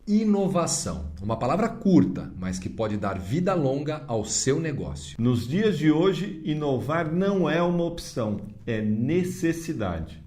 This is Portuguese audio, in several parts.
Inovação, uma palavra curta, mas que pode dar vida longa ao seu negócio. Nos dias de hoje, inovar não é uma opção, é necessidade.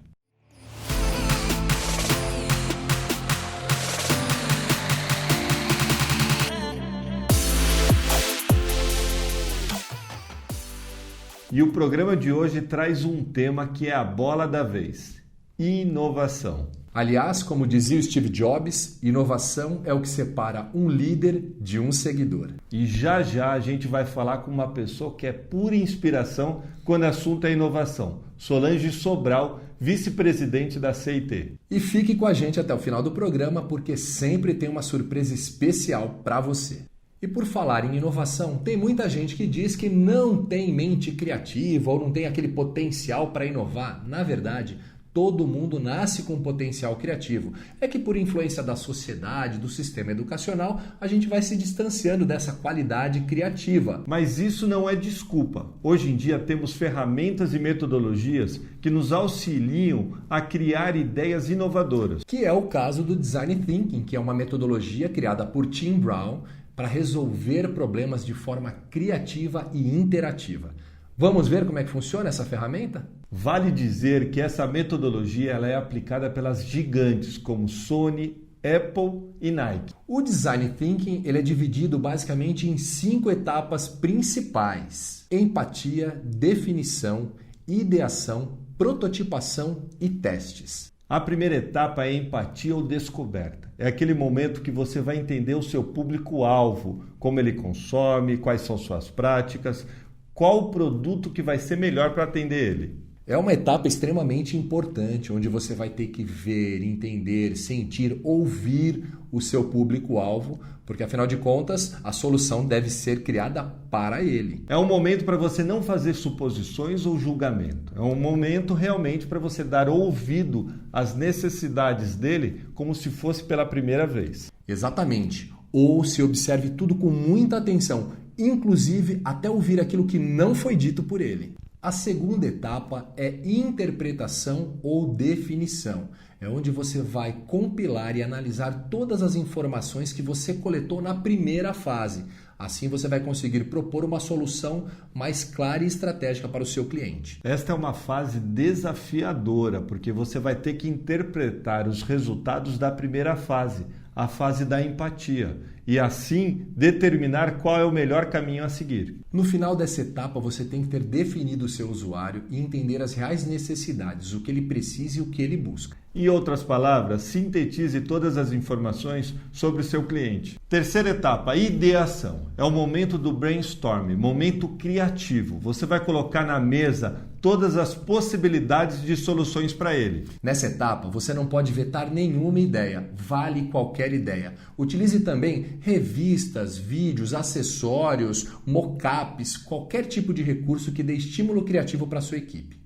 E o programa de hoje traz um tema que é a bola da vez: inovação. Aliás, como dizia o Steve Jobs, inovação é o que separa um líder de um seguidor. E já já a gente vai falar com uma pessoa que é pura inspiração quando o assunto é inovação. Solange Sobral, vice-presidente da CIT. E fique com a gente até o final do programa, porque sempre tem uma surpresa especial para você. E por falar em inovação, tem muita gente que diz que não tem mente criativa ou não tem aquele potencial para inovar. Na verdade, todo mundo nasce com potencial criativo. É que por influência da sociedade, do sistema educacional, a gente vai se distanciando dessa qualidade criativa. Mas isso não é desculpa. Hoje em dia temos ferramentas e metodologias que nos auxiliam a criar ideias inovadoras. Que é o caso do Design Thinking, que é uma metodologia criada por Tim Brown para resolver problemas de forma criativa e interativa. Vamos ver como é que funciona essa ferramenta? Vale dizer que essa metodologia ela é aplicada pelas gigantes como Sony, Apple e Nike. O Design Thinking ele é dividido basicamente em 5 etapas principais: empatia, definição, ideação, prototipação e testes. A primeira etapa é empatia ou descoberta. É aquele momento que você vai entender o seu público-alvo, como ele consome, quais são suas práticas, qual o produto que vai ser melhor para atender ele. É uma etapa extremamente importante, onde você vai ter que ver, entender, sentir, ouvir o seu público-alvo, porque afinal de contas a solução deve ser criada para ele. É um momento para você não fazer suposições ou julgamento. É um momento realmente para você dar ouvido às necessidades dele como se fosse pela primeira vez. Exatamente. Ou se observe tudo com muita atenção, inclusive até ouvir aquilo que não foi dito por ele. A segunda etapa é interpretação ou definição. É onde você vai compilar e analisar todas as informações que você coletou na primeira fase. Assim você vai conseguir propor uma solução mais clara e estratégica para o seu cliente. Esta é uma fase desafiadora, porque você vai ter que interpretar os resultados da primeira fase, a fase da empatia, e assim determinar qual é o melhor caminho a seguir. No final dessa etapa, você tem que ter definido o seu usuário e entender as reais necessidades, o que ele precisa e o que ele busca. Em outras palavras, sintetize todas as informações sobre o seu cliente. Terceira etapa, ideação. É o momento do brainstorm, momento criativo. Você vai colocar na mesa todas as possibilidades de soluções para ele. Nessa etapa, você não pode vetar nenhuma ideia, vale qualquer ideia. Utilize também revistas, vídeos, acessórios, mockups, qualquer tipo de recurso que dê estímulo criativo para a sua equipe.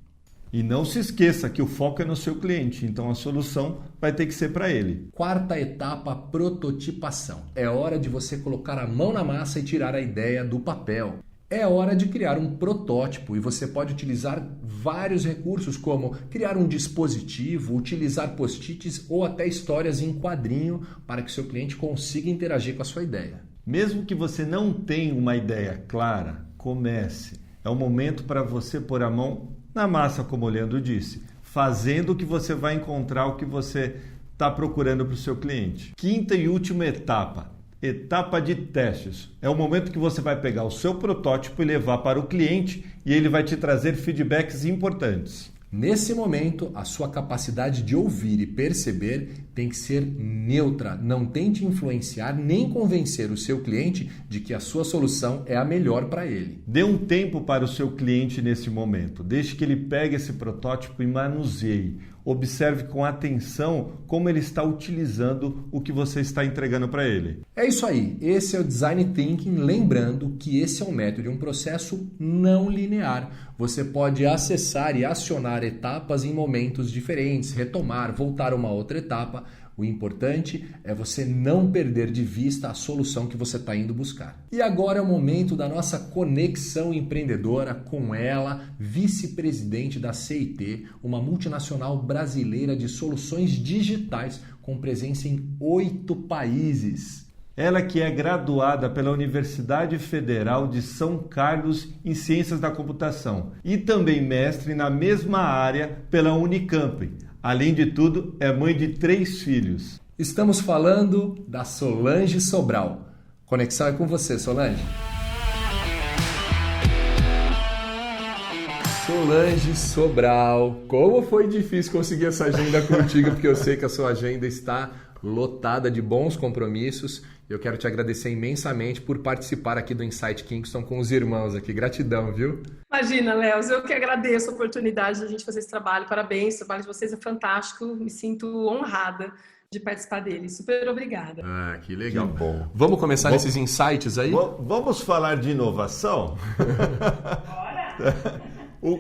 E não se esqueça que o foco é no seu cliente, então a solução vai ter que ser para ele. Quarta etapa, prototipação. É hora de você colocar a mão na massa e tirar a ideia do papel. É hora de criar um protótipo e você pode utilizar vários recursos, como criar um dispositivo, utilizar post-its ou até histórias em quadrinho para que seu cliente consiga interagir com a sua ideia. Mesmo que você não tenha uma ideia clara, comece. É o momento para você pôr a mão na massa, como o Leandro disse, fazendo que você vai encontrar o que você está procurando para o seu cliente. Quinta e última etapa, etapa de testes. É o momento que você vai pegar o seu protótipo e levar para o cliente e ele vai te trazer feedbacks importantes. Nesse momento, a sua capacidade de ouvir e perceber tem que ser neutra. Não tente influenciar nem convencer o seu cliente de que a sua solução é a melhor para ele. Dê um tempo para o seu cliente nesse momento. Deixe que ele pegue esse protótipo e manuseie. Observe com atenção como ele está utilizando o que você está entregando para ele. É isso aí. Esse é o Design Thinking. Lembrando que esse é um método e um processo não linear. Você pode acessar e acionar etapas em momentos diferentes, retomar, voltar a uma outra etapa. O importante é você não perder de vista a solução que você está indo buscar. E agora é o momento da nossa conexão empreendedora com ela, vice-presidente da CIT, uma multinacional brasileira de soluções digitais com presença em 8 países. Ela que é graduada pela Universidade Federal de São Carlos em Ciências da Computação e também mestre na mesma área pela Unicamp. Além de tudo, é mãe de 3 filhos. Estamos falando da Solange Sobral. Conexão é com você, Solange. Solange Sobral, como foi difícil conseguir essa agenda contigo, porque eu sei que a sua agenda está lotada de bons compromissos. Eu quero te agradecer imensamente por participar aqui do Insight Kingston com os irmãos aqui. Gratidão, viu? Imagina, Léo, eu que agradeço a oportunidade de a gente fazer esse trabalho. Parabéns, o trabalho de vocês é fantástico. Me sinto honrada de participar dele. Super obrigada. Ah, que legal. Que bom. Vamos começar nesses insights aí? Vamos falar de inovação? Bora!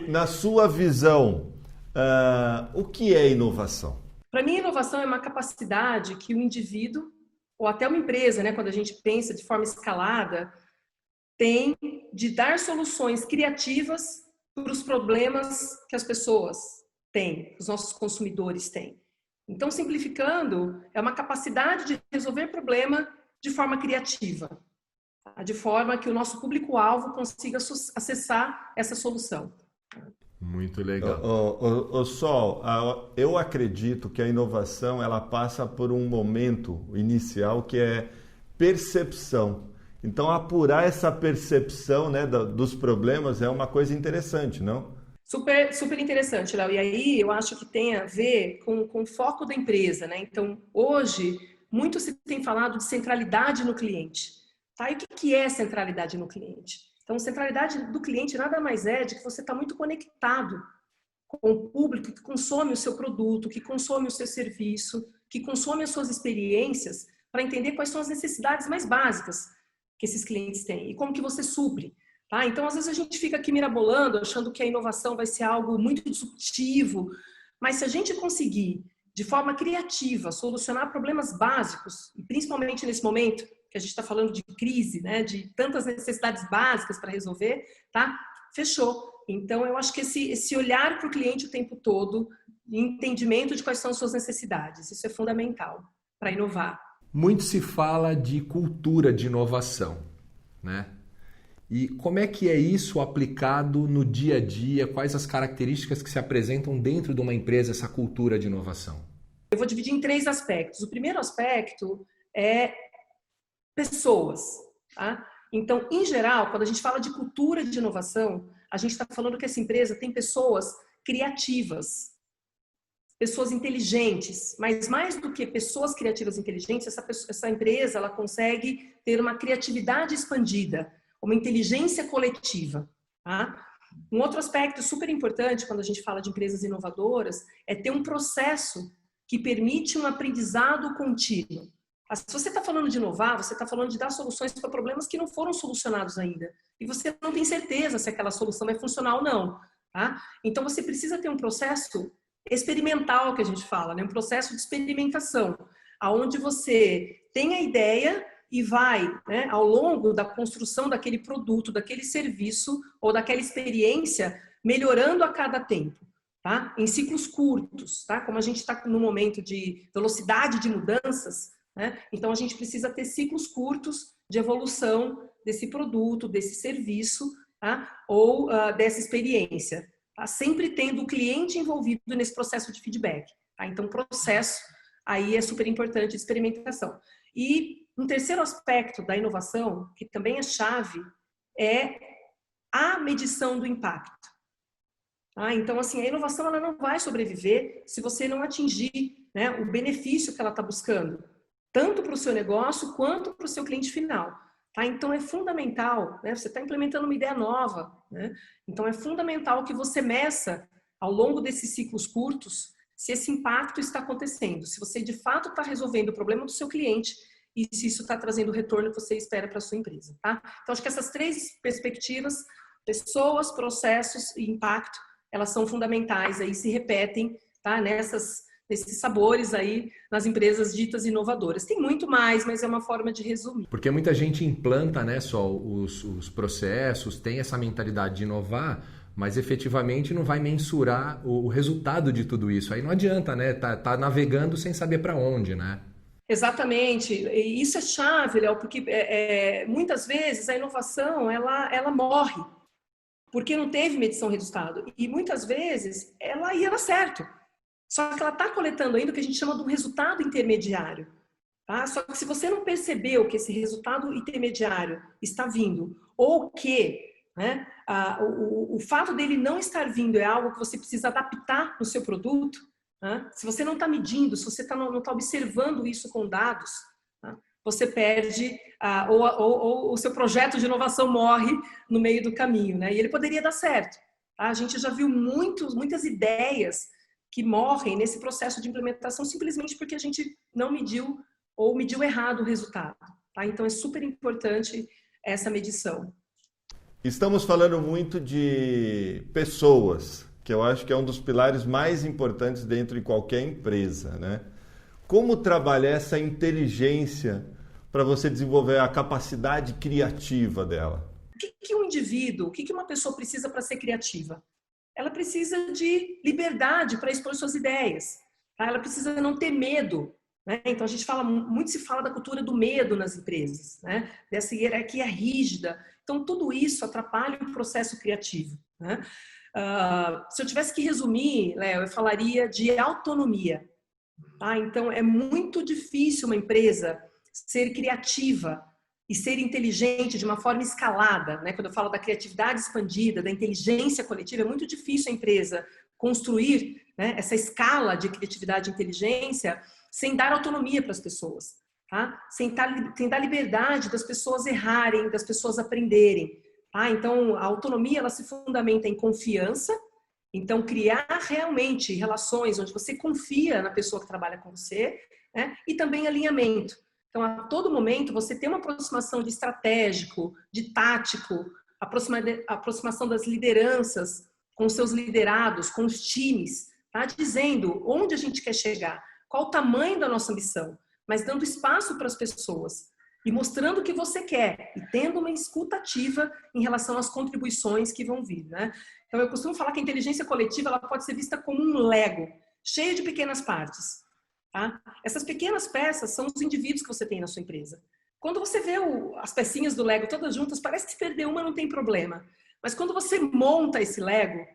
Na sua visão, o que é inovação? Para mim, inovação é uma capacidade que o indivíduo, ou até uma empresa, né, quando a gente pensa de forma escalada, tem de dar soluções criativas para os problemas que as pessoas têm, que os nossos consumidores têm. Então, simplificando, é uma capacidade de resolver problema de forma criativa, tá? De forma que o nosso público-alvo consiga acessar essa solução. Muito legal. Sol, eu acredito que a inovação ela passa por um momento inicial que é percepção. Então, apurar essa percepção, né, dos problemas é uma coisa interessante, não? Super, super interessante, Léo. E aí eu acho que tem a ver com o foco da empresa, né? Então, hoje, muito se tem falado de centralidade no cliente. Tá? E o que é centralidade no cliente? Então, centralidade do cliente nada mais é de que você está muito conectado com o público que consome o seu produto, que consome o seu serviço, que consome as suas experiências, para entender quais são as necessidades mais básicas que esses clientes têm e como que você supre. Tá? Então, às vezes a gente fica aqui mirabolando, achando que a inovação vai ser algo muito disruptivo, mas se a gente conseguir, de forma criativa, solucionar problemas básicos, e principalmente nesse momento que a gente está falando de crise, né, de tantas necessidades básicas para resolver, tá? Fechou. Então, eu acho que esse olhar para o cliente o tempo todo, entendimento de quais são as suas necessidades, isso é fundamental para inovar. Muito se fala de cultura de inovação, né? E como é que é isso aplicado no dia a dia? Quais as características que se apresentam dentro de uma empresa, essa cultura de inovação? Eu vou dividir em 3 aspectos. O primeiro aspecto é pessoas. Tá? Então, em geral, quando a gente fala de cultura de inovação, a gente está falando que essa empresa tem pessoas criativas, pessoas inteligentes, mas mais do que pessoas criativas e inteligentes, essa empresa ela consegue ter uma criatividade expandida, uma inteligência coletiva. Tá? Um outro aspecto super importante quando a gente fala de empresas inovadoras é ter um processo que permite um aprendizado contínuo. Se você está falando de inovar, você está falando de dar soluções para problemas que não foram solucionados ainda. E você não tem certeza se aquela solução vai funcionar ou não. Tá? Então, você precisa ter um processo experimental, que a gente fala, né? Um processo de experimentação, onde você tem a ideia e vai, né, ao longo da construção daquele produto, daquele serviço ou daquela experiência, melhorando a cada tempo. Tá? Em ciclos curtos. Tá? Como a gente está no momento de velocidade de mudanças, né? Então, a gente precisa ter ciclos curtos de evolução desse produto, desse serviço, tá? Ou dessa experiência. Tá? Sempre tendo o cliente envolvido nesse processo de feedback. Tá? Então, o processo aí é super importante de experimentação. E um terceiro aspecto da inovação, que também é chave, é a medição do impacto. Tá? Então, assim, a inovação ela não vai sobreviver se você não atingir, né, o benefício que ela está buscando, tanto para o seu negócio quanto para o seu cliente final. Tá? Então, é fundamental, né? Você está implementando uma ideia nova, né? Então, é fundamental que você meça, ao longo desses ciclos curtos, se esse impacto está acontecendo, se você de fato está resolvendo o problema do seu cliente e se isso está trazendo o retorno que você espera para a sua empresa. Tá? Então, acho que essas 3 perspectivas, pessoas, processos e impacto, elas são fundamentais, aí se repetem, tá? nesses sabores aí nas empresas ditas inovadoras. Tem muito mais, mas é uma forma de resumir. Porque muita gente implanta, né, só os processos, tem essa mentalidade de inovar, mas efetivamente não vai mensurar o resultado de tudo isso. Aí não adianta, né? Tá navegando sem saber para onde, né? Exatamente. E isso é chave, Léo, porque muitas vezes a inovação ela morre porque não teve medição de resultado. E muitas vezes ela ia dar certo. Só que ela está coletando ainda o que a gente chama de um resultado intermediário. Tá? Só que se você não percebeu que esse resultado intermediário está vindo, ou que, né, o fato dele não estar vindo é algo que você precisa adaptar no seu produto, né? Se você não está medindo, se você não está observando isso com dados, né, você perde, ou o seu projeto de inovação morre no meio do caminho, né? E ele poderia dar certo. Tá? A gente já viu muitas ideias que morrem nesse processo de implementação simplesmente porque a gente não mediu ou mediu errado o resultado. Tá? Então é super importante essa medição. Estamos falando muito de pessoas, que eu acho que é um dos pilares mais importantes dentro de qualquer empresa, né? Como trabalhar essa inteligência para você desenvolver a capacidade criativa dela? O que um indivíduo, o que uma pessoa precisa para ser criativa? Ela precisa de liberdade para expor suas ideias. Tá? Ela precisa não ter medo. Né? Então, muito se fala da cultura do medo nas empresas, né? Dessa hierarquia rígida. Então, tudo isso atrapalha o processo criativo. Né? Se eu tivesse que resumir, Léo, eu falaria de autonomia. Tá? Então, é muito difícil uma empresa ser criativa e ser inteligente de uma forma escalada, né? Quando eu falo da criatividade expandida, da inteligência coletiva, é muito difícil a empresa construir, né, essa escala de criatividade e inteligência sem dar autonomia para as pessoas, tá? Sem dar liberdade das pessoas errarem, das pessoas aprenderem. Tá? Então, a autonomia ela se fundamenta em confiança, então criar realmente relações onde você confia na pessoa que trabalha com você, né? E também alinhamento. Então, a todo momento, você tem uma aproximação de estratégico, de tático, aproximação das lideranças com os seus liderados, com os times, tá? Dizendo onde a gente quer chegar, qual o tamanho da nossa ambição, mas dando espaço para as pessoas e mostrando o que você quer e tendo uma escuta ativa em relação às contribuições que vão vir, né? Então, eu costumo falar que a inteligência coletiva ela pode ser vista como um Lego, cheio de pequenas partes. Tá? Essas pequenas peças são os indivíduos que você tem na sua empresa. Quando você vê as pecinhas do Lego todas juntas, parece que se perder uma não tem problema. Mas quando você monta esse Lego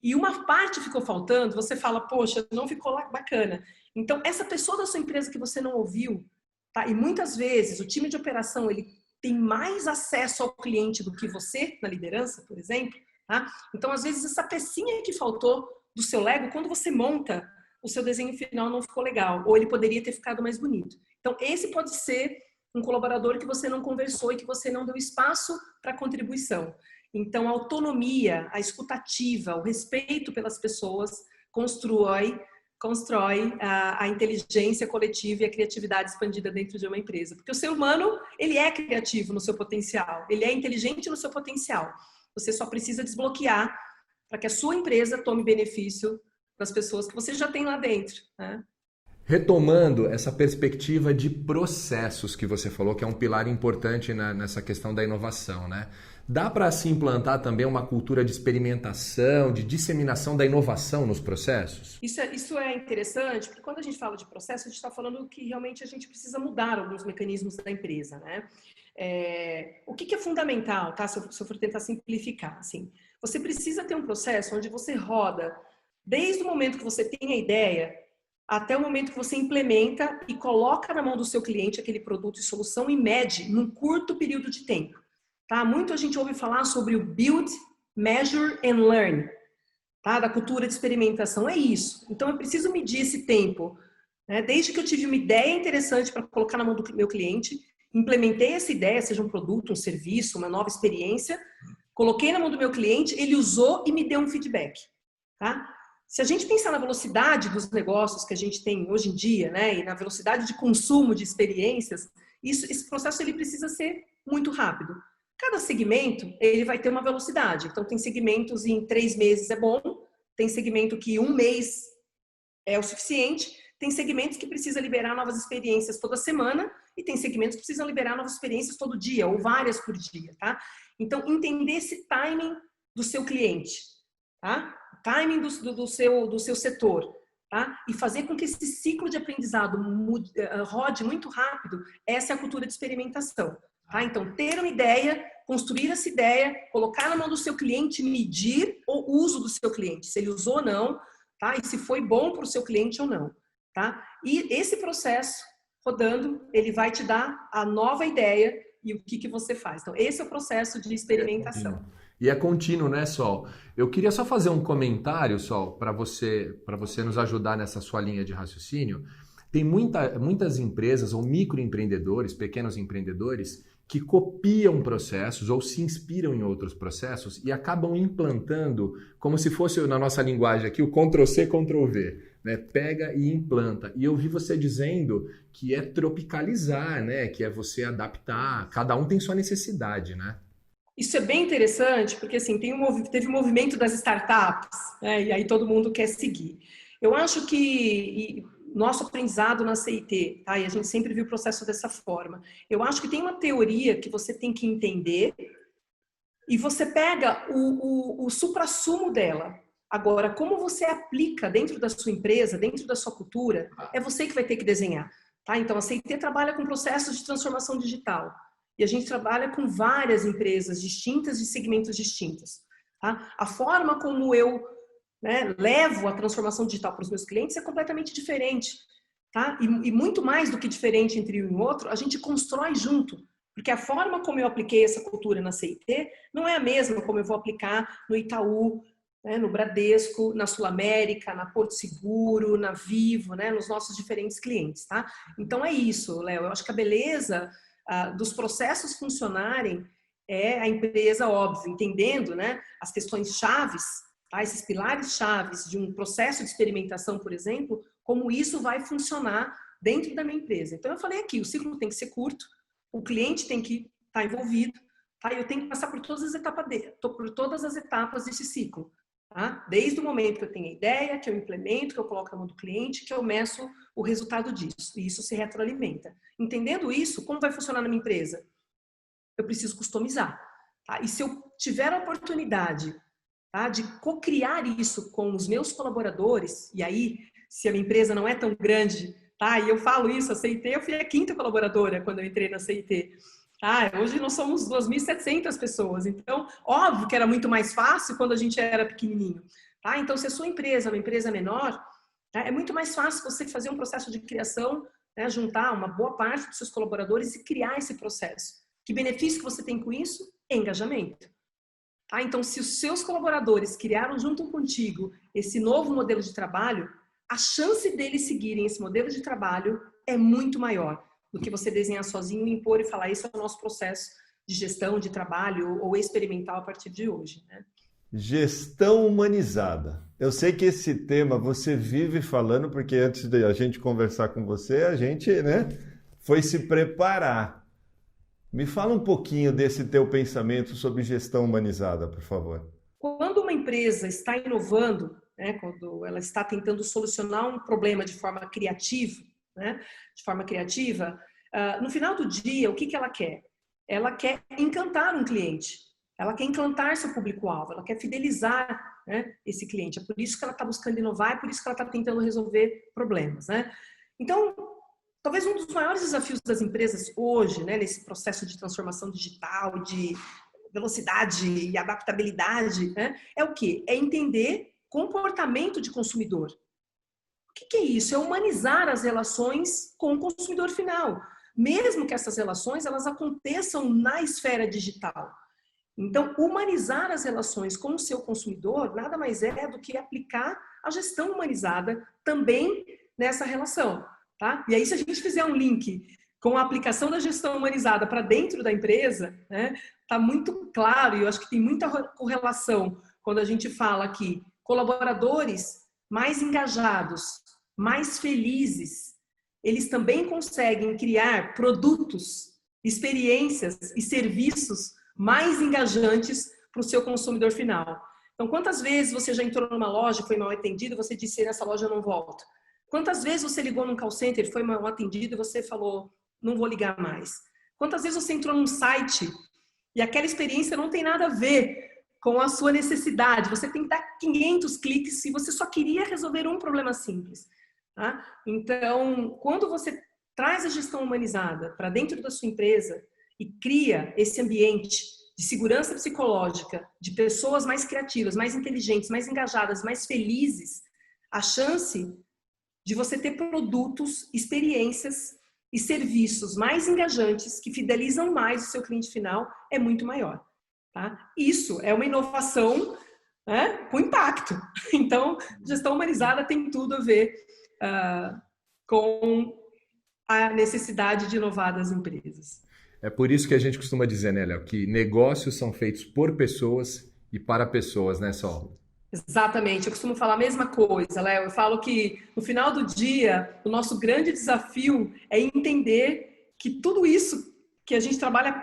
e uma parte ficou faltando, você fala, poxa, não ficou bacana. Então, essa pessoa da sua empresa que você não ouviu, tá? E muitas vezes o time de operação ele tem mais acesso ao cliente do que você na liderança, por exemplo. Tá? Então, às vezes, essa pecinha que faltou do seu Lego, quando você monta, o seu desenho final não ficou legal, ou ele poderia ter ficado mais bonito. Então, esse pode ser um colaborador que você não conversou e que você não deu espaço para contribuição. Então, a autonomia, a escutativa, o respeito pelas pessoas constrói a inteligência coletiva e a criatividade expandida dentro de uma empresa. Porque o ser humano, ele é criativo no seu potencial, ele é inteligente no seu potencial. Você só precisa desbloquear para que a sua empresa tome benefício das pessoas que você já tem lá dentro, né? Retomando essa perspectiva de processos que você falou, que é um pilar importante nessa questão da inovação, né? Dá para se implantar também uma cultura de experimentação, de disseminação da inovação nos processos? Isso é interessante, porque quando a gente fala de processo, a gente está falando que realmente a gente precisa mudar alguns mecanismos da empresa, né? O que é fundamental, tá? Se eu for tentar simplificar, assim, você precisa ter um processo onde você roda desde o momento que você tem a ideia até o momento que você implementa e coloca na mão do seu cliente aquele produto e solução e mede num curto período de tempo. Tá? Muito a gente ouve falar sobre o build, measure and learn, tá? Da cultura de experimentação. É isso. Então eu preciso medir esse tempo, né? Desde que eu tive uma ideia interessante para colocar na mão do meu cliente, implementei essa ideia, seja um produto, um serviço, uma nova experiência, coloquei na mão do meu cliente, ele usou e me deu um feedback. Tá? Se a gente pensar na velocidade dos negócios que a gente tem hoje em dia, né, e na velocidade de consumo de experiências, esse processo ele precisa ser muito rápido. Cada segmento ele vai ter uma velocidade. Então, tem segmentos em 3 meses é bom, tem segmento que 1 mês é o suficiente. Tem segmentos que precisam liberar novas experiências toda semana e tem segmentos que precisam liberar novas experiências todo dia ou várias por dia, tá? Então, entender esse timing do seu cliente, tá? O timing do seu setor, tá? E fazer com que esse ciclo de aprendizado rode muito rápido, essa é a cultura de experimentação, tá? Então, ter uma ideia, construir essa ideia, colocar na mão do seu cliente, medir o uso do seu cliente, se ele usou ou não, tá? E se foi bom para o seu cliente ou não, tá? E esse processo rodando, ele vai te dar a nova ideia e o que você faz. Então, esse é o processo de experimentação. E é contínuo, né, Sol? Eu queria só fazer um comentário, Sol, para você nos ajudar nessa sua linha de raciocínio. Tem muitas empresas ou microempreendedores, pequenos empreendedores, que copiam processos ou se inspiram em outros processos e acabam implantando, como se fosse na nossa linguagem aqui, o Ctrl+C, Ctrl+V, né? Pega e implanta. E eu vi você dizendo que é tropicalizar, né? Que é você adaptar, cada um tem sua necessidade, né? Isso é bem interessante, porque assim, teve um movimento das startups, né? E aí todo mundo quer seguir. Eu acho que nosso aprendizado na CIT, tá? E a gente sempre viu o processo dessa forma. Eu acho que tem uma teoria que você tem que entender e você pega o suprassumo dela. Agora, como você aplica dentro da sua empresa, dentro da sua cultura, é você que vai ter que desenhar, tá? Então, a CIT trabalha com processos de transformação digital e a gente trabalha com várias empresas distintas de segmentos distintos, tá? A forma como eu levo a transformação digital para os meus clientes é completamente diferente, tá? E muito mais do que diferente entre um e outro, a gente constrói junto, porque a forma como eu apliquei essa cultura na CIT não é a mesma como eu vou aplicar no Itaú, né, no Bradesco, na Sul América, na Porto Seguro, na Vivo, né, nos nossos diferentes clientes, tá? Então é isso, Léo. Eu acho que a beleza dos processos funcionarem é a empresa, óbvio, entendendo, né, as questões chaves, tá? Esses pilares chaves de um processo de experimentação, por exemplo, como isso vai funcionar dentro da minha empresa. Então, eu falei aqui, o ciclo tem que ser curto, o cliente tem que estar envolvido, tá? Eu tenho que passar por todas as etapas desse ciclo, tá? Desde o momento que eu tenho a ideia, que eu implemento, que eu coloco na mão do cliente, que eu meço o resultado disso, e isso se retroalimenta. Entendendo isso, como vai funcionar na minha empresa? Eu preciso customizar, tá? E se eu tiver a oportunidade, tá, de co-criar isso com os meus colaboradores, e aí, se a minha empresa não é tão grande, tá, e eu falo isso, a CIT, eu fui a 5ª colaboradora quando eu entrei na CIT. Ah, hoje nós somos 2.700 pessoas, então, óbvio que era muito mais fácil quando a gente era pequenininho. Tá? Então, se a sua empresa é uma empresa menor, tá, é muito mais fácil você fazer um processo de criação, né, juntar uma boa parte dos seus colaboradores e criar esse processo. Que benefício que você tem com isso? Engajamento. Tá? Então, se os seus colaboradores criaram junto contigo esse novo modelo de trabalho, a chance deles seguirem esse modelo de trabalho é muito maior do que você desenhar sozinho, impor e falar isso é o nosso processo de gestão de trabalho ou experimental a partir de hoje, né? Gestão humanizada. Eu sei que esse tema você vive falando, porque antes de a gente conversar com você, a gente, né, foi se preparar. Me fala um pouquinho desse teu pensamento sobre gestão humanizada, por favor. Quando uma empresa está inovando, né, quando ela está tentando solucionar um problema de forma criativa, né, no final do dia, o que ela quer? Ela quer encantar um cliente, ela quer encantar seu público-alvo, ela quer fidelizar, né, esse cliente. É por isso que ela está buscando inovar, é por isso que ela está tentando resolver problemas, né? Então, talvez um dos maiores desafios das empresas hoje, né, nesse processo de transformação digital, de velocidade e adaptabilidade, né, é o quê? É entender comportamento de consumidor. O que é isso? É humanizar as relações com o consumidor final, mesmo que essas relações elas aconteçam na esfera digital. Então, humanizar as relações com o seu consumidor nada mais é do que aplicar a gestão humanizada também nessa relação. Tá? E aí, se a gente fizer um link com a aplicação da gestão humanizada para dentro da empresa, né, tá muito claro, e eu acho que tem muita correlação quando a gente fala que colaboradores mais engajados, mais felizes, eles também conseguem criar produtos, experiências e serviços mais engajantes para o seu consumidor final. Então, quantas vezes você já entrou numa loja, foi mal atendido, você disse, nessa loja eu não volto? Quantas vezes você ligou num call center, foi mal atendido e você falou, não vou ligar mais? Quantas vezes você entrou num site e aquela experiência não tem nada a ver com a sua necessidade? Você tem que dar 500 cliques se você só queria resolver um problema simples. Tá? Então, quando você traz a gestão humanizada para dentro da sua empresa e cria esse ambiente de segurança psicológica, de pessoas mais criativas, mais inteligentes, mais engajadas, mais felizes, a chance de você ter produtos, experiências e serviços mais engajantes que fidelizam mais o seu cliente final é muito maior. Tá? Isso é uma inovação, né, com impacto. Então, gestão humanizada tem tudo a ver com a necessidade de inovar das empresas. É por isso que a gente costuma dizer, né, Léo, que negócios são feitos por pessoas e para pessoas, né, Sol? Exatamente, eu costumo falar a mesma coisa, Léo. Eu falo que no final do dia, o nosso grande desafio é entender que tudo isso que a gente trabalha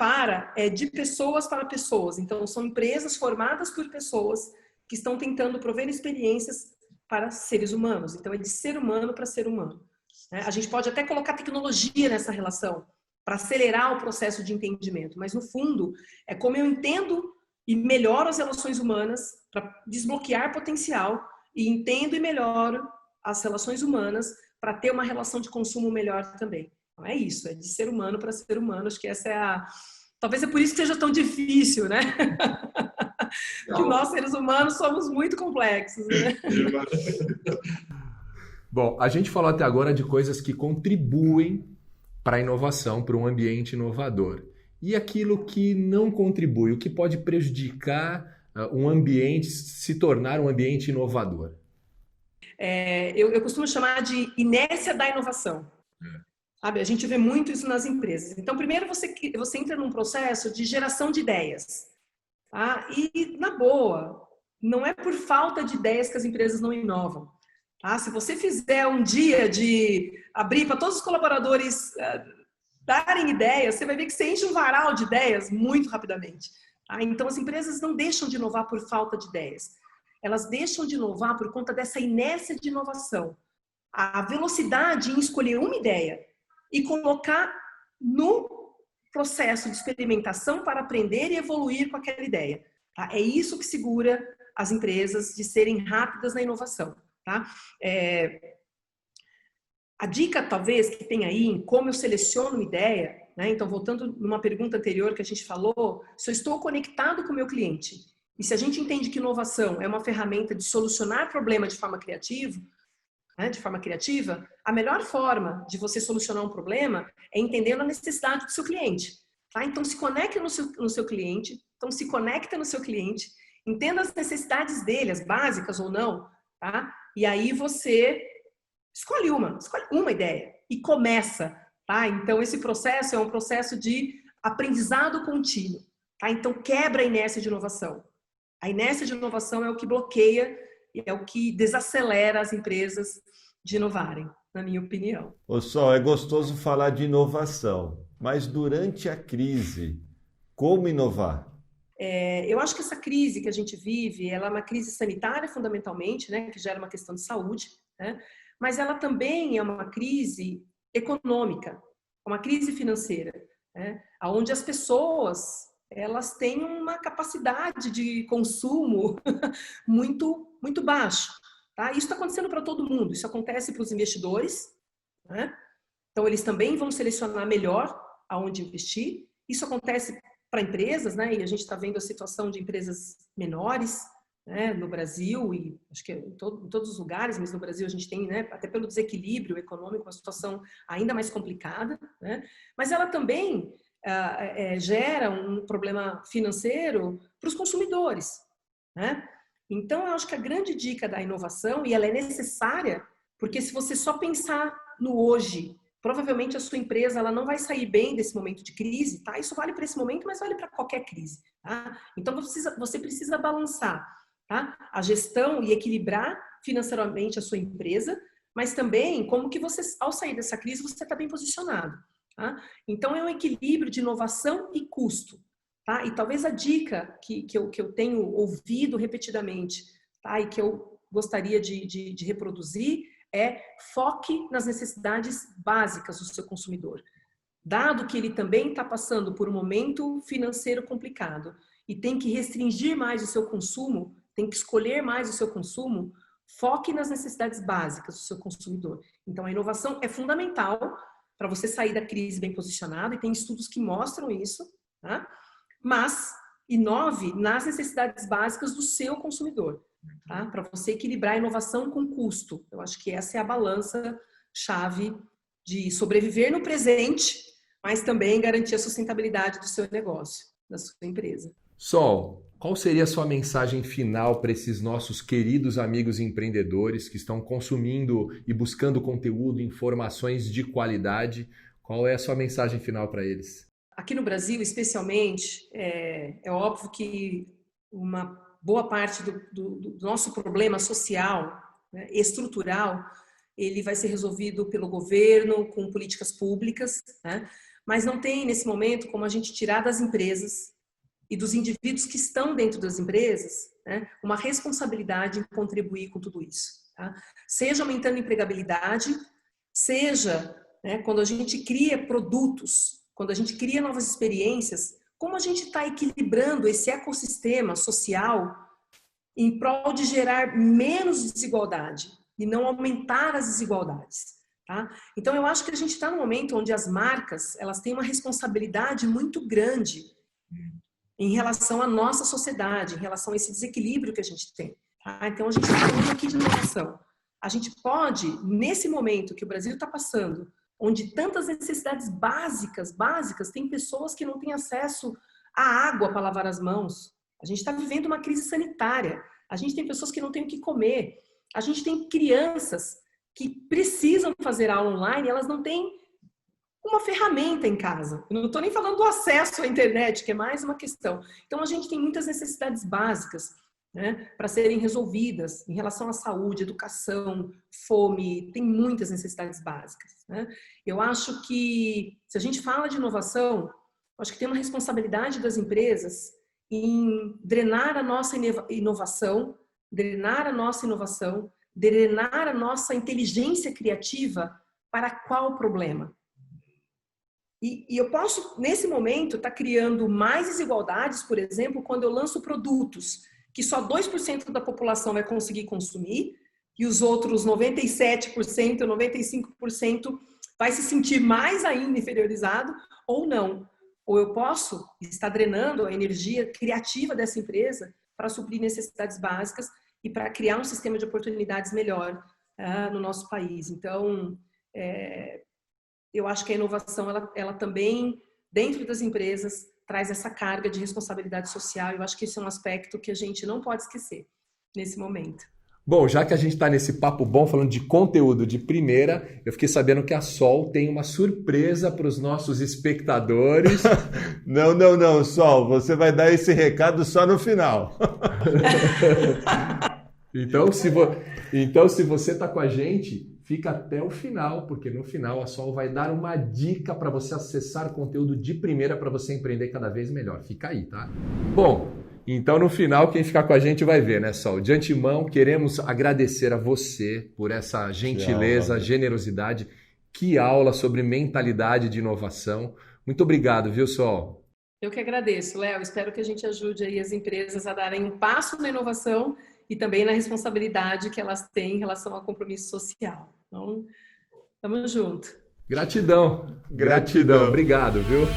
é de pessoas para pessoas. Então, são empresas formadas por pessoas que estão tentando prover experiências para seres humanos. Então, é de ser humano para ser humano. A gente pode até colocar tecnologia nessa relação para acelerar o processo de entendimento, mas no fundo é como eu entendo e melhoro as relações humanas para desbloquear potencial e entendo e melhoro as relações humanas para ter uma relação de consumo melhor também. Então é isso, é de ser humano para ser humano. Acho que essa é a... Talvez é por isso que seja tão difícil, né? Que nós, seres humanos, somos muito complexos, né? Bom, a gente falou até agora de coisas que contribuem para a inovação, para um ambiente inovador. E aquilo que não contribui, o que pode prejudicar um ambiente, se tornar um ambiente inovador? Eu costumo chamar de inércia da inovação. Sabe? A gente vê muito isso nas empresas. Então, primeiro você entra num processo de geração de ideias. Tá? E, na boa, não é por falta de ideias que as empresas não inovam. Tá? Se você fizer um dia de abrir para todos os colaboradores darem ideias, você vai ver que você enche um varal de ideias muito rapidamente. Tá? Então, as empresas não deixam de inovar por falta de ideias. Elas deixam de inovar por conta dessa inércia de inovação. A velocidade em escolher uma ideia e colocar no processo de experimentação para aprender e evoluir com aquela ideia. Tá? É isso que segura as empresas de serem rápidas na inovação. Tá? A dica, talvez, que tem aí em como eu seleciono uma ideia, né? Então, voltando numa pergunta anterior que a gente falou, se eu estou conectado com o meu cliente e se a gente entende que inovação é uma ferramenta de solucionar problema de forma criativa, né? De forma criativa, a melhor forma de você solucionar um problema é entendendo a necessidade do seu cliente. Tá? Então, se conecta no seu cliente, entenda as necessidades dele, as básicas ou não, tá? E aí você escolhe uma ideia e começa, tá? Então, esse processo é um processo de aprendizado contínuo, tá? Então, quebra a inércia de inovação. A inércia de inovação é o que bloqueia e é o que desacelera as empresas de inovarem, na minha opinião. Ô Sol, é gostoso falar de inovação, mas durante a crise, como inovar? Eu acho que essa crise que a gente vive, ela é uma crise sanitária, fundamentalmente, né? Que gera uma questão de saúde, né? Mas ela também é uma crise econômica, uma crise financeira, né? Onde as pessoas elas têm uma capacidade de consumo muito, muito baixa. Tá? Isso está acontecendo para todo mundo. Isso acontece para os investidores, né? Então eles também vão selecionar melhor aonde investir. Isso acontece para empresas, né? E a gente está vendo a situação de empresas menores, né, no Brasil, e acho que em todos os lugares, mas no Brasil a gente tem, né, até pelo desequilíbrio econômico, uma situação ainda mais complicada, né, mas ela também gera um problema financeiro para os consumidores, né? Então, eu acho que a grande dica da inovação, e ela é necessária, porque se você só pensar no hoje, provavelmente a sua empresa ela não vai sair bem desse momento de crise, tá? Isso vale para esse momento, mas vale para qualquer crise, tá? Então, você precisa balançar, tá? A gestão e equilibrar financeiramente a sua empresa, mas também como que você, ao sair dessa crise, você está bem posicionado. Tá? Então, é um equilíbrio de inovação e custo. tá? E talvez a dica que eu tenho ouvido repetidamente, tá? E que eu gostaria de reproduzir é: foque nas necessidades básicas do seu consumidor. Dado que ele também está passando por um momento financeiro complicado e tem que restringir mais o seu consumo, tem que escolher mais o seu consumo, foque nas necessidades básicas do seu consumidor. Então, a inovação é fundamental para você sair da crise bem posicionado, e tem estudos que mostram isso, tá? Mas inove nas necessidades básicas do seu consumidor, tá? Para você equilibrar a inovação com custo. Eu acho que essa é a balança-chave de sobreviver no presente, mas também garantir a sustentabilidade do seu negócio, da sua empresa. Sol, qual seria a sua mensagem final para esses nossos queridos amigos empreendedores que estão consumindo e buscando conteúdo, informações de qualidade? Qual é a sua mensagem final para eles? Aqui no Brasil, especialmente, é óbvio que uma boa parte do nosso problema social, né, estrutural, ele vai ser resolvido pelo governo, com políticas públicas, né? Mas não tem, nesse momento, como a gente tirar das empresas e dos indivíduos que estão dentro das empresas, né, uma responsabilidade em contribuir com tudo isso. Tá? Seja aumentando a empregabilidade, seja, né, quando a gente cria produtos, quando a gente cria novas experiências, como a gente está equilibrando esse ecossistema social em prol de gerar menos desigualdade e não aumentar as desigualdades. Tá? Então, eu acho que a gente está num momento onde as marcas elas têm uma responsabilidade muito grande em relação à nossa sociedade, em relação a esse desequilíbrio que a gente tem. Tá? Então, a gente está falando aqui de inovação. A gente pode, nesse momento que o Brasil está passando, onde tantas necessidades básicas, tem pessoas que não têm acesso à água para lavar as mãos. A gente está vivendo uma crise sanitária. A gente tem pessoas que não têm o que comer. A gente tem crianças que precisam fazer aula online, elas não têm uma ferramenta em casa. Eu não estou nem falando do acesso à internet, que é mais uma questão. Então, a gente tem muitas necessidades básicas, né, para serem resolvidas em relação à saúde, educação, fome, tem muitas necessidades básicas. Né? Eu acho que, se a gente fala de inovação, acho que tem uma responsabilidade das empresas em drenar a nossa inovação, drenar a nossa inteligência criativa para qual problema? E eu posso, nesse momento, estar criando mais desigualdades, por exemplo, quando eu lanço produtos que só 2% da população vai conseguir consumir e os outros 97%, 95% vai se sentir mais ainda inferiorizado ou não. Ou eu posso estar drenando a energia criativa dessa empresa para suprir necessidades básicas e para criar um sistema de oportunidades melhor no nosso país. Então, eu acho que a inovação, ela também, dentro das empresas, traz essa carga de responsabilidade social. Eu acho que esse é um aspecto que a gente não pode esquecer nesse momento. Bom, já que a gente está nesse papo bom, falando de conteúdo de primeira, eu fiquei sabendo que a Sol tem uma surpresa para os nossos espectadores. Não, Sol, você vai dar esse recado só no final. Então, se você está com a gente, fica até o final, porque no final a Sol vai dar uma dica para você acessar conteúdo de primeira para você empreender cada vez melhor. Fica aí, tá? Bom, então no final quem ficar com a gente vai ver, né, Sol? De antemão, queremos agradecer a você por essa gentileza, generosidade. Que aula sobre mentalidade de inovação. Muito obrigado, viu, Sol? Eu que agradeço, Léo. Espero que a gente ajude aí as empresas a darem um passo na inovação e também na responsabilidade que elas têm em relação ao compromisso social. Então, tamo junto. Gratidão. Obrigado, viu?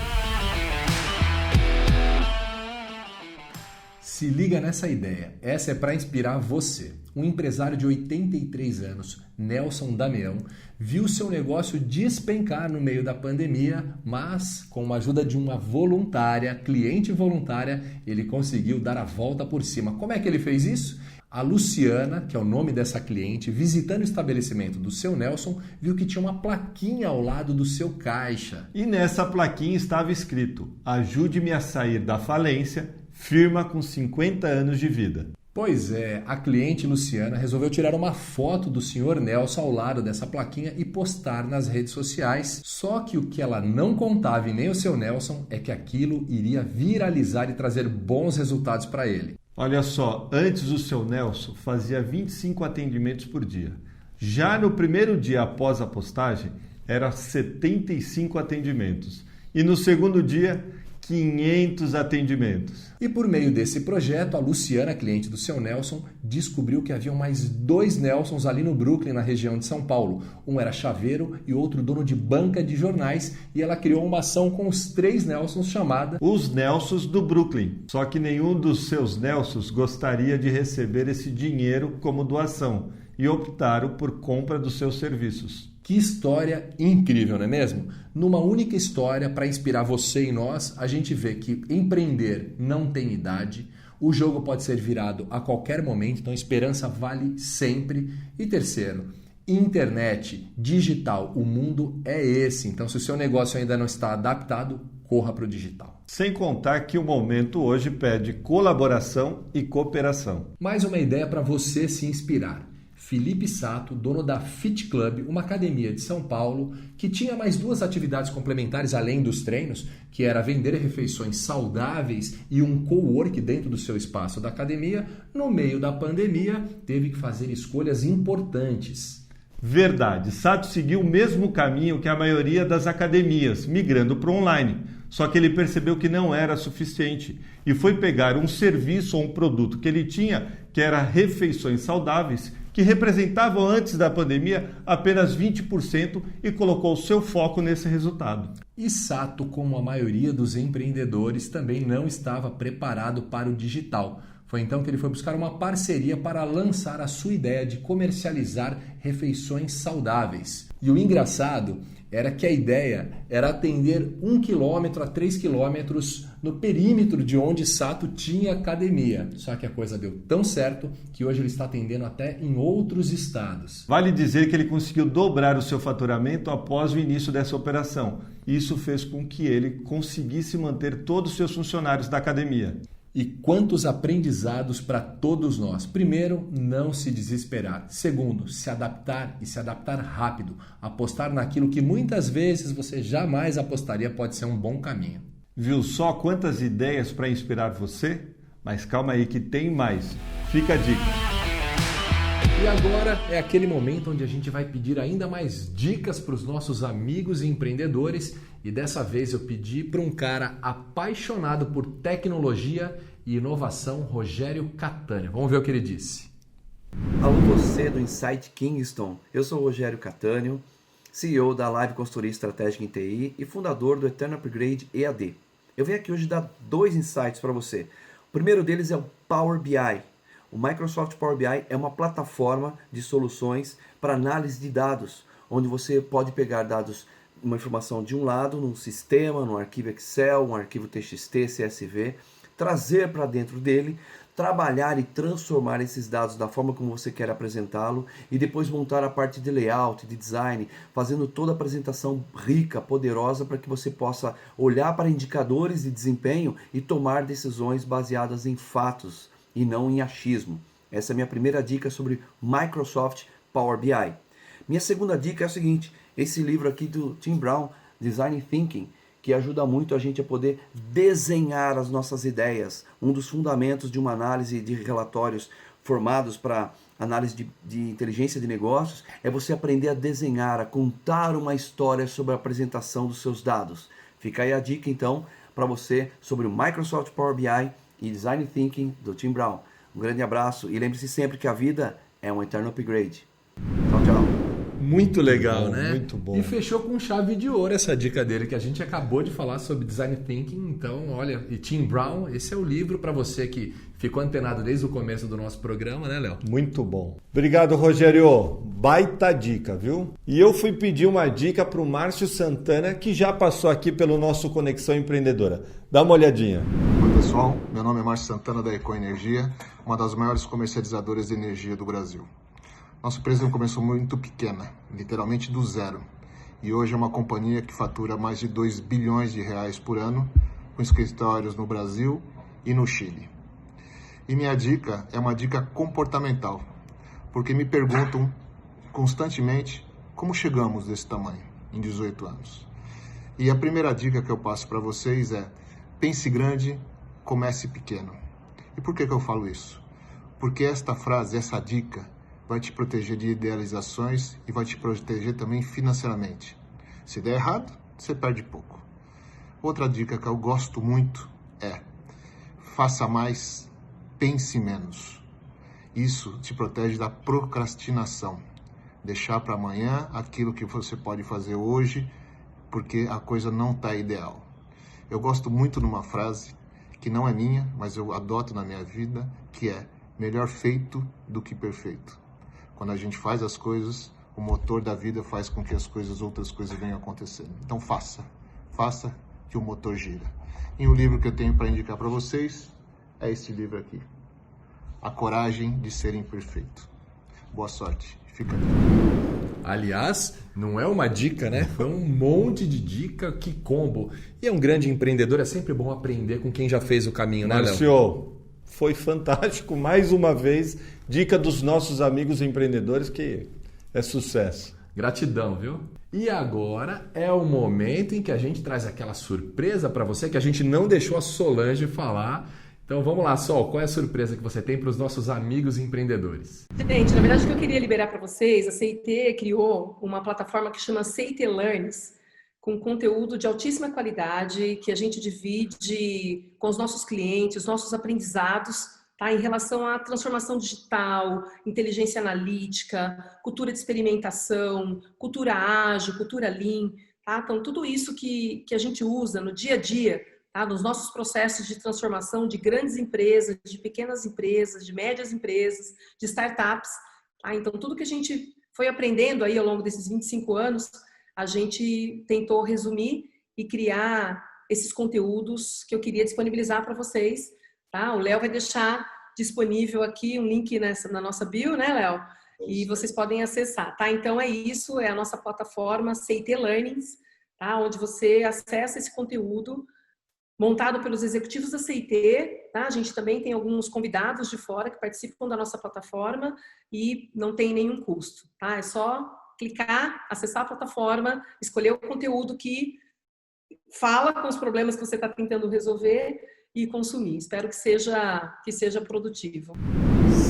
Se liga nessa ideia. Essa é para inspirar você. Um empresário de 83 anos, Nelson Damião, viu seu negócio despencar no meio da pandemia, mas com a ajuda de uma voluntária, cliente voluntária, ele conseguiu dar a volta por cima. Como é que ele fez isso? A Luciana, que é o nome dessa cliente, visitando o estabelecimento do seu Nelson, viu que tinha uma plaquinha ao lado do seu caixa. E nessa plaquinha estava escrito: ajude-me a sair da falência, firma com 50 anos de vida. Pois é, a cliente Luciana resolveu tirar uma foto do Sr. Nelson ao lado dessa plaquinha e postar nas redes sociais. Só que o que ela não contava e nem o seu Nelson é que aquilo iria viralizar e trazer bons resultados para ele. Olha só, antes o seu Nelson fazia 25 atendimentos por dia. Já no primeiro dia após a postagem, era 75 atendimentos. E no segundo dia, 500 atendimentos. E por meio desse projeto, a Luciana, cliente do seu Nelson, descobriu que haviam mais 2 Nelsons ali no Brooklyn, na região de São Paulo. Um era chaveiro e outro dono de banca de jornais, e ela criou uma ação com os 3 Nelsons chamada Os Nelsons do Brooklyn. Só que nenhum dos seus Nelsons gostaria de receber esse dinheiro como doação e optaram por compra dos seus serviços. Que história incrível, não é mesmo? Numa única história, para inspirar você e nós, a gente vê que empreender não tem idade, o jogo pode ser virado a qualquer momento, então esperança vale sempre. E terceiro, internet, digital, o mundo é esse. Então, se o seu negócio ainda não está adaptado, corra para o digital. Sem contar que o momento hoje pede colaboração e cooperação. Mais uma ideia para você se inspirar. Felipe Sato, dono da Fit Club, uma academia de São Paulo, que tinha mais 2 atividades complementares além dos treinos, que era vender refeições saudáveis e um co-work dentro do seu espaço da academia, no meio da pandemia, teve que fazer escolhas importantes. Verdade, Sato seguiu o mesmo caminho que a maioria das academias, migrando para o online. Só que ele percebeu que não era suficiente e foi pegar um serviço ou um produto que ele tinha, que era refeições saudáveis, que representavam antes da pandemia apenas 20% e colocou seu foco nesse resultado. E Sato, como a maioria dos empreendedores, também não estava preparado para o digital. Foi então que ele foi buscar uma parceria para lançar a sua ideia de comercializar refeições saudáveis. E o engraçado era que a ideia era atender 1 quilômetro a 3 quilômetros no perímetro de onde Sato tinha academia. Só que a coisa deu tão certo que hoje ele está atendendo até em outros estados. Vale dizer que ele conseguiu dobrar o seu faturamento após o início dessa operação. Isso fez com que ele conseguisse manter todos os seus funcionários da academia. E quantos aprendizados para todos nós. Primeiro, não se desesperar. Segundo, se adaptar e se adaptar rápido. Apostar naquilo que muitas vezes você jamais apostaria pode ser um bom caminho. Viu só quantas ideias para inspirar você? Mas calma aí que tem mais. Fica a dica. E agora é aquele momento onde a gente vai pedir ainda mais dicas para os nossos amigos e empreendedores. E dessa vez eu pedi para um cara apaixonado por tecnologia e inovação, Rogério Catânio. Vamos ver o que ele disse. Alô você do Insight Kingston, eu sou o Rogério Catânio, CEO da Live Consultoria Estratégica em TI e fundador do Eternal Upgrade EAD. Eu venho aqui hoje dar 2 insights para você. O primeiro deles é o Power BI. O Microsoft Power BI é uma plataforma de soluções para análise de dados, onde você pode pegar dados, uma informação de um lado, num sistema, num arquivo Excel, um arquivo TXT, CSV, trazer para dentro dele, trabalhar e transformar esses dados da forma como você quer apresentá-lo e depois montar a parte de layout, de design, fazendo toda a apresentação rica, poderosa para que você possa olhar para indicadores de desempenho e tomar decisões baseadas em fatos e não em achismo. Essa é a minha primeira dica sobre Microsoft Power BI. Minha segunda dica é a seguinte, esse livro aqui do Tim Brown, Design Thinking, que ajuda muito a gente a poder desenhar as nossas ideias. Um dos fundamentos de uma análise de relatórios formados para análise de inteligência de negócios é você aprender a desenhar, a contar uma história sobre a apresentação dos seus dados. Fica aí a dica então para você sobre o Microsoft Power BI e Design Thinking do Tim Brown. Um grande abraço e lembre-se sempre que a vida é um eterno upgrade. Tchau, tchau. Muito legal, bom, né? muito bom. E fechou com chave de ouro essa dica dele, que a gente acabou de falar sobre Design Thinking. Então, olha, e Tim Brown, esse é o livro para você que ficou antenado desde o começo do nosso programa, né, Léo? Muito bom. Obrigado, Rogério. Baita dica, viu? E eu fui pedir uma dica para o Márcio Santana, que já passou aqui pelo nosso Conexão Empreendedora. Dá uma olhadinha. Oi, pessoal. Meu nome é Márcio Santana, da Ecoenergia, uma das maiores comercializadoras de energia do Brasil. Nossa empresa começou muito pequena, literalmente do zero. E hoje é uma companhia que fatura mais de 2 bilhões de reais por ano, com escritórios no Brasil e no Chile. E minha dica é uma dica comportamental, porque me perguntam constantemente como chegamos desse tamanho em 18 anos. E a primeira dica que eu passo para vocês é: pense grande, comece pequeno. E por que eu falo isso? Porque esta frase, essa dica, vai te proteger de idealizações e vai te proteger também financeiramente. Se der errado, você perde pouco. Outra dica que eu gosto muito é: faça mais, pense menos. Isso te protege da procrastinação. Deixar para amanhã aquilo que você pode fazer hoje, porque a coisa não está ideal. Eu gosto muito de uma frase que não é minha, mas eu adoto na minha vida, que é: melhor feito do que perfeito. Quando a gente faz as coisas, o motor da vida faz com que outras coisas venham acontecendo. Então faça que o motor gira. E o livro que eu tenho para indicar para vocês é esse livro aqui, A Coragem de Ser Imperfeito. Boa sorte, fica aqui. Aliás, não é uma dica, né? Foi um monte de dica, que combo. E é um grande empreendedor, é sempre bom aprender com quem já fez o caminho, né, Léo? Márcio, foi fantástico, mais uma vez, dica dos nossos amigos empreendedores, que é sucesso. Gratidão, viu? E agora é o momento em que a gente traz aquela surpresa para você que a gente não deixou a Solange falar. Então vamos lá, Sol, qual é a surpresa que você tem para os nossos amigos empreendedores? Gente, na verdade o que eu queria liberar para vocês, a CIT criou uma plataforma que chama CIT Learns, com conteúdo de altíssima qualidade, que a gente divide com os nossos clientes, os nossos aprendizados, tá? Em relação à transformação digital, inteligência analítica, cultura de experimentação, cultura ágil, cultura lean, tá? Então tudo isso que a gente usa no dia a dia, tá? Nos nossos processos de transformação de grandes empresas, de pequenas empresas, de médias empresas, de startups. Tá? Então, tudo que a gente foi aprendendo aí ao longo desses 25 anos, a gente tentou resumir e criar esses conteúdos que eu queria disponibilizar para vocês. Tá? O Léo vai deixar disponível aqui um link na nossa bio, né, Léo? E vocês podem acessar. Tá? Então, é isso, é a nossa plataforma CIT Learnings, tá? Onde você acessa esse conteúdo montado pelos executivos da CIT, tá? A gente também tem alguns convidados de fora que participam da nossa plataforma e não tem nenhum custo, tá? É só clicar, acessar a plataforma, escolher o conteúdo que fala com os problemas que você está tentando resolver e consumir. Espero que seja produtivo.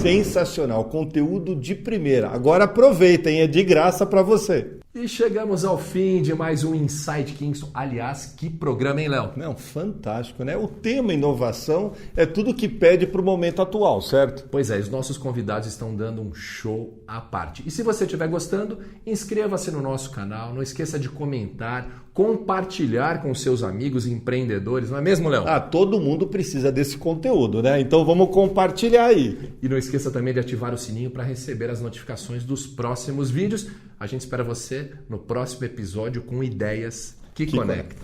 Sensacional, conteúdo de primeira. Agora aproveitem, é de graça para você. E chegamos ao fim de mais um Inside Kingston. Aliás, que programa, hein, Léo? Não, fantástico, né? O tema inovação é tudo que pede para o momento atual, certo? Pois é, os nossos convidados estão dando um show à parte. E se você estiver gostando, inscreva-se no nosso canal, não esqueça de comentar, compartilhar com seus amigos empreendedores, não é mesmo, Léo? Todo mundo precisa desse conteúdo, né? Então vamos compartilhar aí. E não esqueça também de ativar o sininho para receber as notificações dos próximos vídeos. A gente espera você no próximo episódio com ideias que conectam.